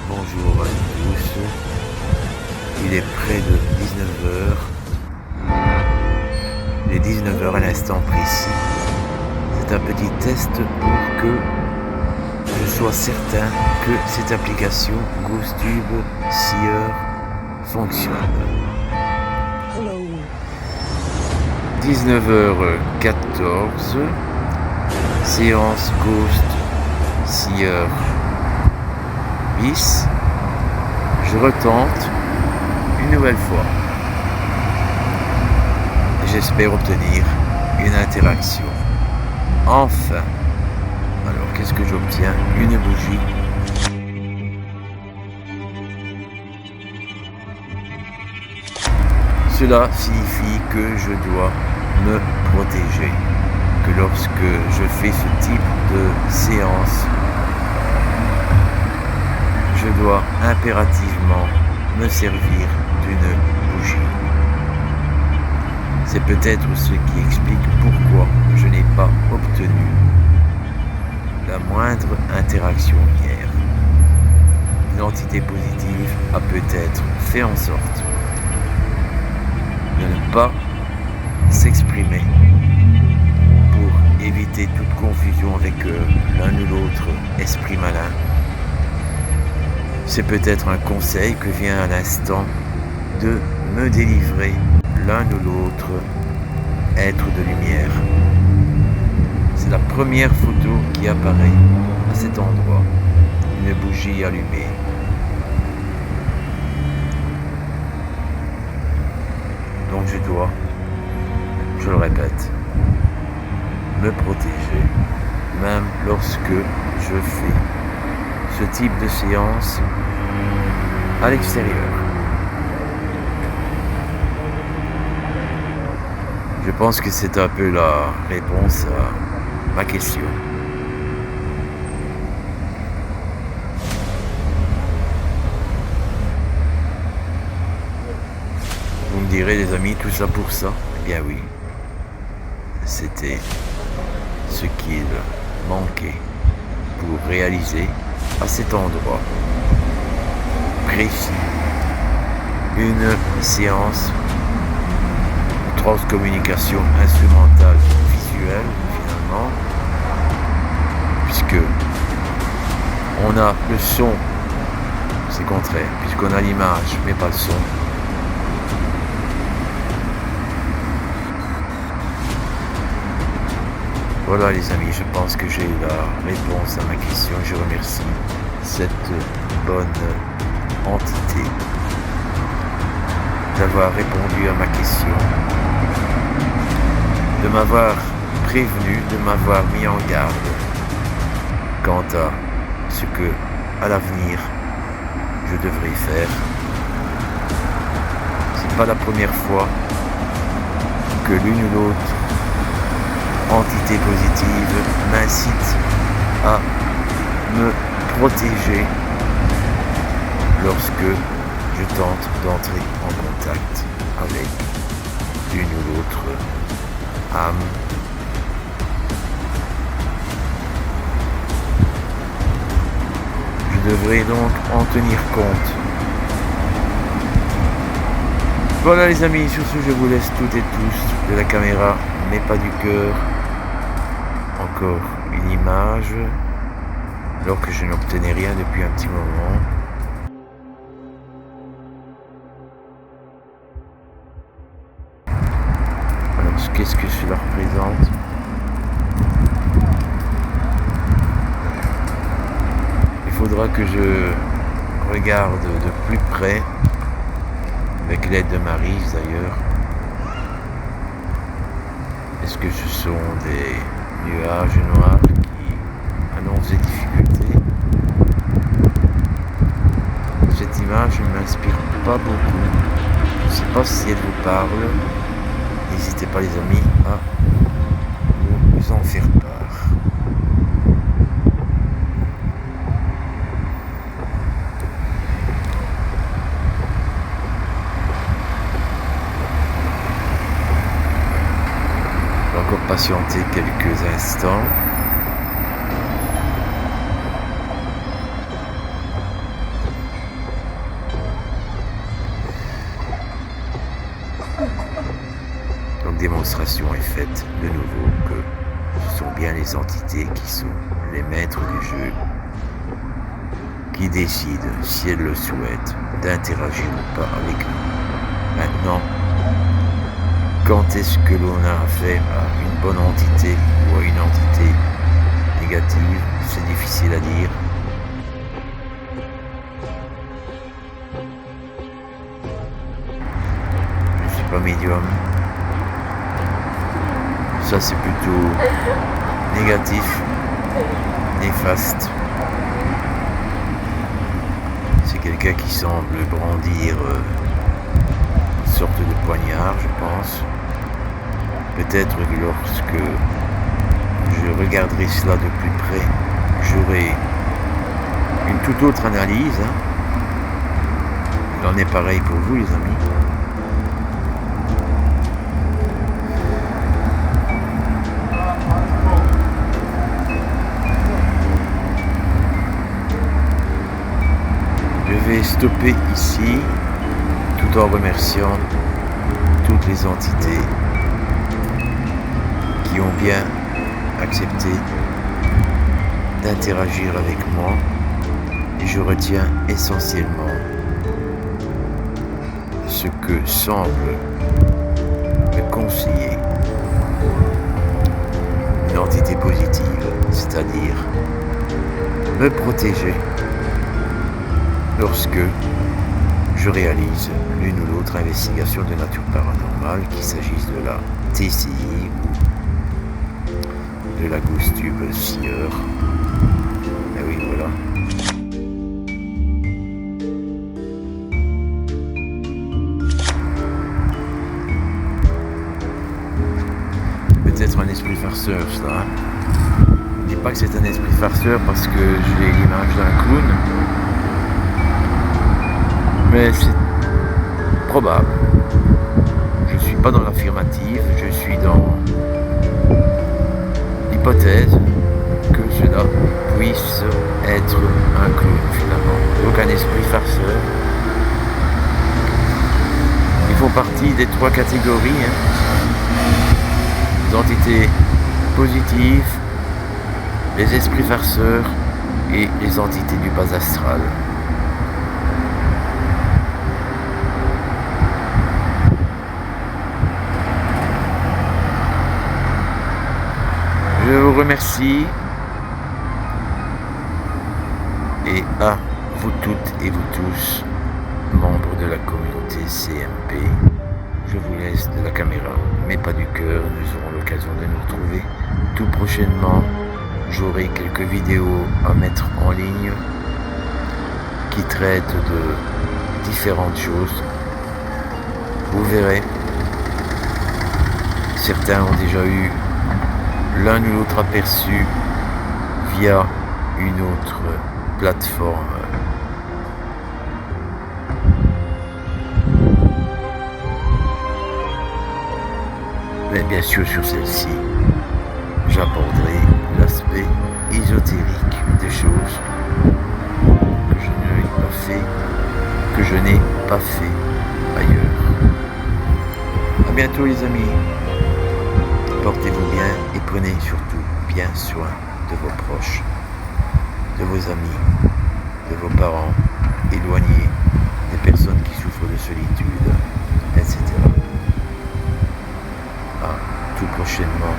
bonjour à tous. Il est près de 19h. Il est 19h à l'instant précis. C'est un petit test pour que je sois certain que cette application GhostTube Seer fonctionne. 19h14, séance Ghost Seer bis. Je retente une nouvelle fois. J'espère obtenir une interaction. Enfin. Alors, qu'est-ce que j'obtiens? Une bougie. Cela signifie que je dois me protéger. Que lorsque je fais ce type de séance, je dois impérativement me servir d'une bougie. C'est peut-être ce qui explique pourquoi je n'ai pas obtenu la moindre interaction hier. Une entité positive a peut-être fait en sorte de ne pas s'exprimer pour éviter toute confusion avec l'un ou l'autre esprit malin. C'est peut-être un conseil que vient à l'instant de me délivrer l'un ou l'autre être de lumière. C'est la première photo qui apparaît à cet endroit, une bougie allumée. Donc je dois, je le répète, me protéger, même lorsque je fais ce type de séance à l'extérieur. Je pense que c'est un peu la réponse à ma question. Vous me direz, les amis, tout ça pour ça? Eh bien oui, c'était ce qu'il manquait pour réaliser à cet endroit précis une séance de transcommunication instrumentale visuelle finalement, puisque on a le son, c'est contraire, puisqu'on a l'image mais pas le son. Voilà les amis, je pense que j'ai la réponse à ma question. Je remercie cette bonne entité d'avoir répondu à ma question, de m'avoir prévenu, de m'avoir mis en garde quant à ce que, à l'avenir, je devrais faire. C'est pas la première fois que l'une ou l'autre entité positive m'incite à me protéger lorsque je tente d'entrer en contact avec l'une ou l'autre âme. Je devrais donc en tenir compte. Voilà les amis, sur ce je vous laisse toutes et tous de la caméra, mais pas du cœur. Encore une image, alors que je n'obtenais rien depuis un petit moment. Alors, qu'est-ce que cela représente? Il faudra que je regarde de plus près, avec l'aide de Maryse d'ailleurs. Est-ce que ce sont des nuages noirs qui annoncent des difficultés? Cette image ne m'inspire pas beaucoup. Je ne sais pas si elle vous parle. N'hésitez pas les amis à nous en faire part. Je vais encore patienter quelques instants. démonstration est faite de nouveau que ce sont bien les entités qui sont les maîtres du jeu, qui décident, si elles le souhaitent, d'interagir ou pas avec nous. Maintenant, quand est-ce que l'on a affaire à une bonne entité ou à une entité négative, c'est difficile à dire. Je ne suis pas médium. Ça c'est plutôt négatif, néfaste. C'est quelqu'un qui semble brandir une sorte de poignard, je pense. Peut-être que lorsque je regarderai cela de plus près, j'aurai une toute autre analyse. Il en est pareil pour vous, les amis. Je vais stopper ici, tout en remerciant toutes les entités qui ont bien accepté d'interagir avec moi, et je retiens essentiellement ce que semble me conseiller une entité positive, c'est-à-dire me protéger lorsque je réalise l'une ou l'autre investigation de nature paranormale, qu'il s'agisse de la TCI ou de la Ghost Tube Seer. Ah oui, voilà. Peut-être un esprit farceur, cela. Je ne dis pas que c'est un esprit farceur parce que j'ai l'image d'un clown. Mais c'est probable. Je ne suis pas dans l'affirmative, je suis dans l'hypothèse que cela puisse être un clown finalement. Donc un esprit farceur. Ils font partie des trois catégories. Les entités positives, les esprits farceurs et les entités du bas astral. Je vous remercie, et à vous toutes et vous tous, membres de la communauté CMP, je vous laisse de la caméra, mais pas du cœur. Nous aurons l'occasion de nous retrouver tout prochainement. J'aurai quelques vidéos à mettre en ligne qui traitent de différentes choses. Vous verrez, certains ont déjà eu l'un ou l'autre aperçu via une autre plateforme. Mais bien sûr, sur celle-ci, j'aborderai l'aspect ésotérique des choses que je n'ai pas fait ailleurs. À bientôt, les amis. Portez-vous bien et prenez surtout bien soin de vos proches, de vos amis, de vos parents, éloignés des personnes qui souffrent de solitude, etc. À tout prochainement.